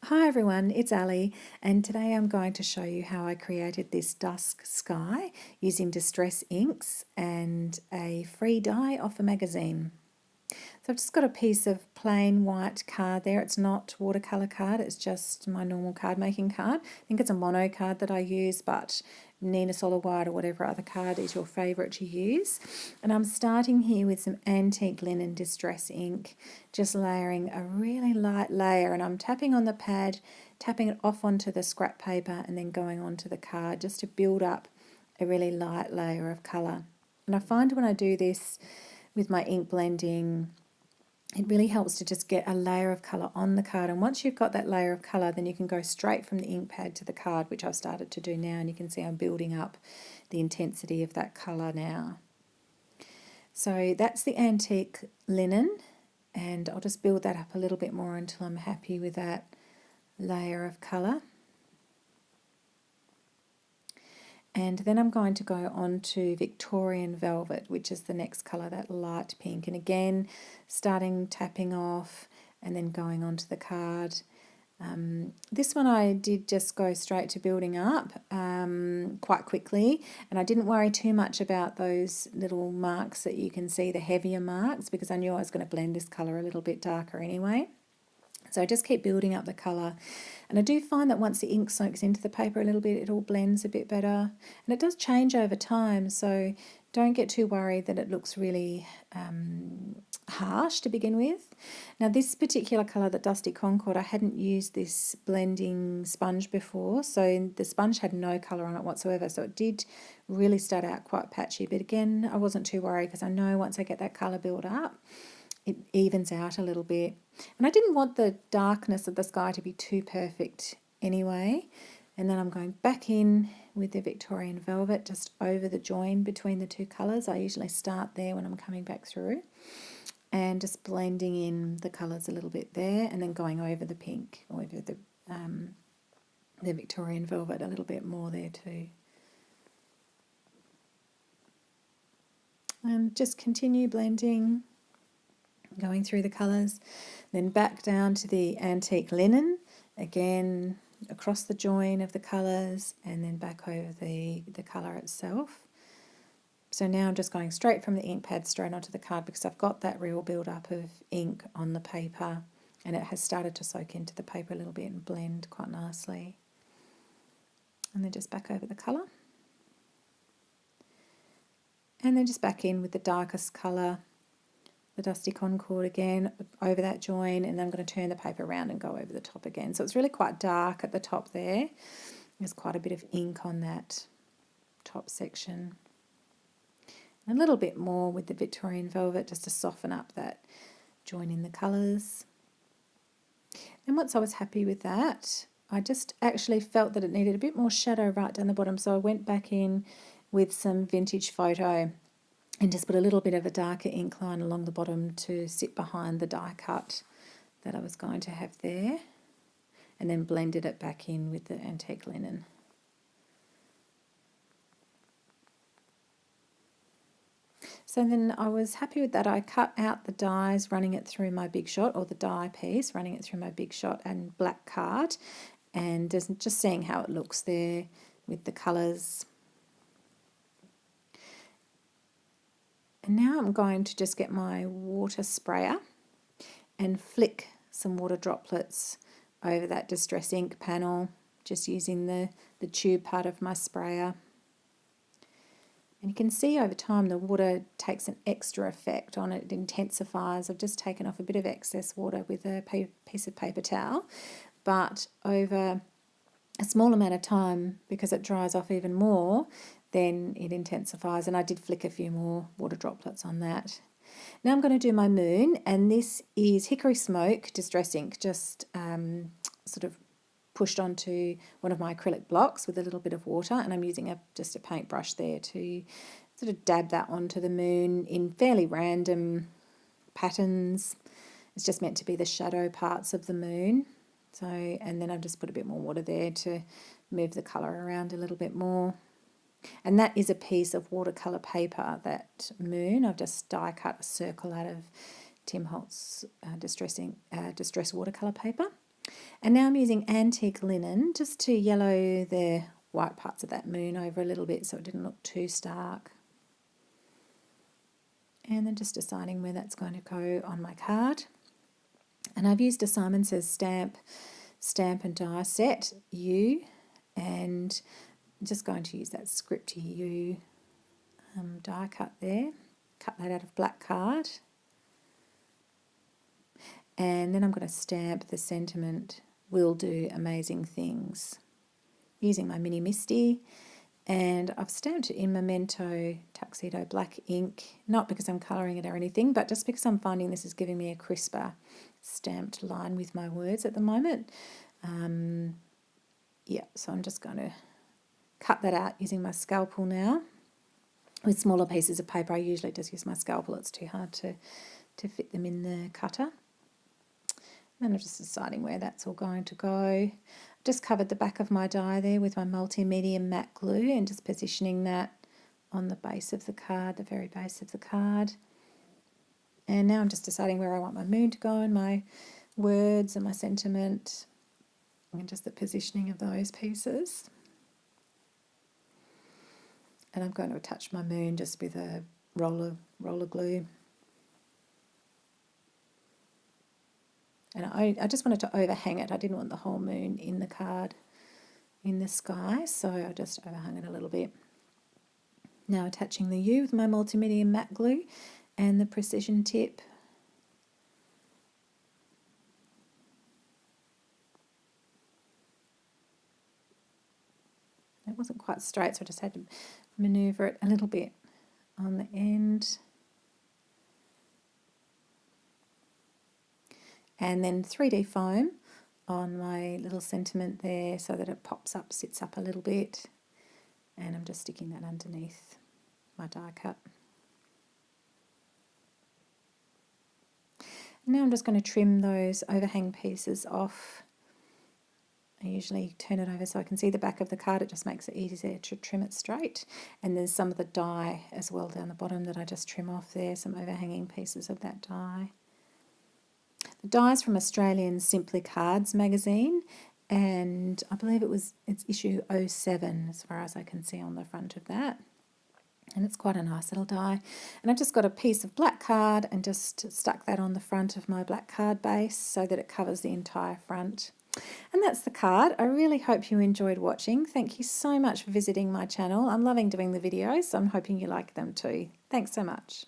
Hi everyone, it's Ali, and today I'm going to show you how I created this Dusk Sky using distress inks and a free die off a magazine. So I've just got a piece of plain white card there. It's not watercolour card, it's just my normal card making card. I think it's a mono card that I use, but Nina Solar White or whatever other card is your favourite to use. And I'm starting here with some antique linen distress ink, just layering a really light layer, and I'm tapping on the pad, tapping it off onto the scrap paper and then going onto the card just to build up a really light layer of colour. And I find when I do this with my ink blending, it really helps to just get a layer of colour on the card, and once you've got that layer of colour, then you can go straight from the ink pad to the card, which I've started to do now, and you can see I'm building up the intensity of that colour now. So that's the antique linen, and I'll just build that up a little bit more until I'm happy with that layer of colour. And then I'm going to go on to Victorian Velvet, which is the next colour, that light pink. And again, starting tapping off and then going onto the card. This one I did just go straight to building up quite quickly, and I didn't worry too much about those little marks that you can see, the heavier marks, because I knew I was going to blend this colour a little bit darker anyway. So I just keep building up the colour, and I do find that once the ink soaks into the paper a little bit, it all blends a bit better, and it does change over time, so don't get too worried that it looks really harsh to begin with. Now this particular colour, the Dusty Concord, I hadn't used this blending sponge before, so the sponge had no colour on it whatsoever, so it did really start out quite patchy, but again I wasn't too worried because I know once I get that colour built up, it evens out a little bit. And I didn't want the darkness of the sky to be too perfect anyway. And then I'm going back in with the Victorian Velvet just over the join between the two colours. I usually start there when I'm coming back through, and just blending in the colours a little bit there, and then going over the pink, over the Victorian Velvet a little bit more there too. And just continue blending, going through the colours, then back down to the antique linen, again across the join of the colours, and then back over the colour itself. So now I'm just going straight from the ink pad straight onto the card because I've got that real build up of ink on the paper, and it has started to soak into the paper a little bit and blend quite nicely. And then just back over the colour, and then just back in with the darkest colour, the Dusty Concord again, over that join, and then I'm going to turn the paper around and go over the top again. So it's really quite dark at the top there. There's quite a bit of ink on that top section. A little bit more with the Victorian Velvet just to soften up that join in the colours. And once I was happy with that, I just actually felt that it needed a bit more shadow right down the bottom, so I went back in with some Vintage Photo and just put a little bit of a darker ink line along the bottom to sit behind the die cut that I was going to have there, and then blended it back in with the antique linen. So then I was happy with that. I cut out the dies, running it through my Big Shot, or the die piece, running it through my Big Shot and black card, and just seeing how it looks there with the colours. And now I'm going to just get my water sprayer and flick some water droplets over that distress ink panel, just using the tube part of my sprayer. And you can see over time the water takes an extra effect on it, it intensifies. I've just taken off a bit of excess water with a piece of paper towel, but over a small amount of time, because it dries off even more, then it intensifies, and I did flick a few more water droplets on that. Now I'm going to do my moon, and this is Hickory Smoke Distress Ink, just sort of pushed onto one of my acrylic blocks with a little bit of water, and I'm using just a paintbrush there to sort of dab that onto the moon in fairly random patterns. It's just meant to be the shadow parts of the moon. So, and then I've just put a bit more water there to move the colour around a little bit more. And that is a piece of watercolour paper, that moon. I've just die cut a circle out of Tim Holtz distress watercolour paper. And now I'm using antique linen just to yellow the white parts of that moon over a little bit so it didn't look too stark. And then just deciding where that's going to go on my card. And I've used a Simon Says Stamp and Die Set U, and I'm just going to use that Script U die cut there. Cut that out of black card. And then I'm going to stamp the sentiment, "Will do amazing things," using my Mini Misty. And I've stamped it in Memento Tuxedo black ink, not because I'm colouring it or anything, but just because I'm finding this is giving me a crisper stamped line with my words at the moment. Yeah, so I'm just going to cut that out using my scalpel now. With smaller pieces of paper, I usually just use my scalpel. It's too hard to fit them in the cutter. And I'm just deciding where that's all going to go. Just covered the back of my die there with my multi-medium matte glue and just positioning that on the base of the card, the very base of the card. And now I'm just deciding where I want my moon to go and my words and my sentiment and just the positioning of those pieces. And I'm going to attach my moon just with a roller glue. And I just wanted to overhang it. I didn't want the whole moon in the card, in the sky, so I just overhung it a little bit. Now attaching the U with my multi-medium matte glue and the precision tip. It wasn't quite straight, so I just had to manoeuvre it a little bit on the end. And then 3D foam on my little sentiment there so that it pops up, sits up a little bit. And I'm just sticking that underneath my die cut. Now I'm just going to trim those overhang pieces off. I usually turn it over so I can see the back of the card. It just makes it easier to trim it straight. And there's some of the die as well down the bottom that I just trim off there, some overhanging pieces of that die. The die is from Australian Simply Cards magazine, and I believe it's issue 07 as far as I can see on the front of that. And it's quite a nice little die. And I've just got a piece of black card and just stuck that on the front of my black card base so that it covers the entire front. And that's the card. I really hope you enjoyed watching. Thank you so much for visiting my channel. I'm loving doing the videos, so I'm hoping you like them too. Thanks so much.